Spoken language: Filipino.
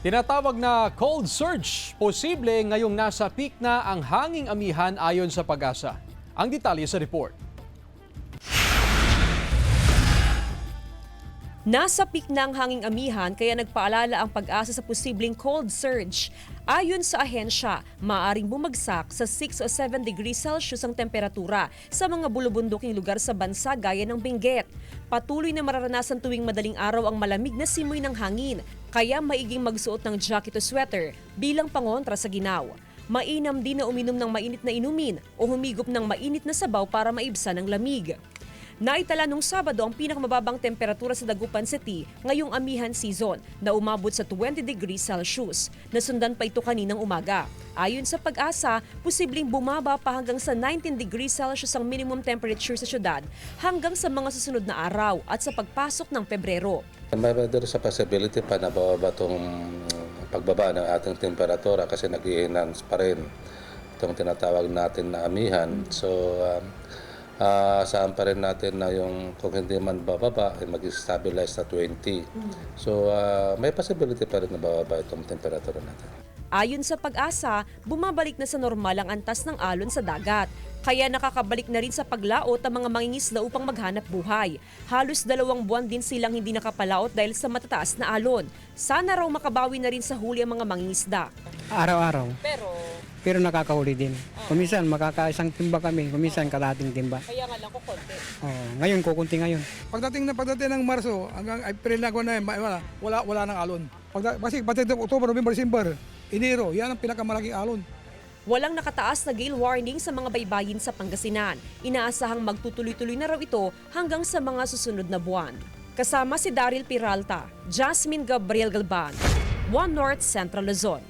Tinatawag na cold surge. Posible ngayong nasa peak na ang hanging amihan ayon sa Pag-asa. Ang detalye sa report. Nasa peak na ang hanging amihan kaya nagpaalala ang Pag-asa sa posibleng cold surge. Ayon sa ahensya, maaaring bumagsak sa 6 o 7 degrees Celsius ang temperatura sa mga bulubunduking lugar sa bansa gaya ng Benguet. Patuloy na mararanasan tuwing madaling araw ang malamig na simoy ng hangin, kaya maiging magsuot ng jacket o sweater bilang pangontra sa ginaw. Mainam din na uminom ng mainit na inumin o humigop ng mainit na sabaw para maibsan ang lamig. Naitala nung Sabado ang pinakamababang temperatura sa Dagupan City ngayong amihan season na umabot sa 20 degrees Celsius. Nasundan pa ito kaninang umaga. Ayon sa Pag-asa, posibleng bumaba pa hanggang sa 19 degrees Celsius ang minimum temperature sa syudad hanggang sa mga susunod na araw at sa pagpasok ng Pebrero. May sa possibility pa na bababa itong pagbaba ng ating temperatura kasi nag-i-enhance pa rin itong tinatawag natin na amihan. So, saan pa rin natin na yung kung hindi man bababa, mag-stabilize sa 20. So, may possibility pa rin na bababa itong temperatura natin. Ayon sa Pag-asa, bumabalik na sa normal ang antas ng alon sa dagat. Kaya nakakabalik na rin sa paglaot ang mga mangingisda upang maghanap buhay. Halos 2 buwan din silang hindi nakapalaot dahil sa matataas na alon. Sana raw makabawi na rin sa huli ang mga mangingisda. Araw-araw. Pero nakakahuli din. Kuminsan makakaisang timba kami, kuminsan kalahating timba. Kaya nga lang ko konti. Ngayon kukunti ngayon. Pagdating ng Marso hanggang April na wala nang alon. Kasi pagdating ng October, November, December, Enero, yan ang pinakamalaking alon. Walang nakataas na gale warning sa mga baybayin sa Pangasinan. Inaasahang magtutuloy-tuloy na raw ito hanggang sa mga susunod na buwan. Kasama si Daryl Peralta, Jasmine Gabriel Galban, One North Central Luzon.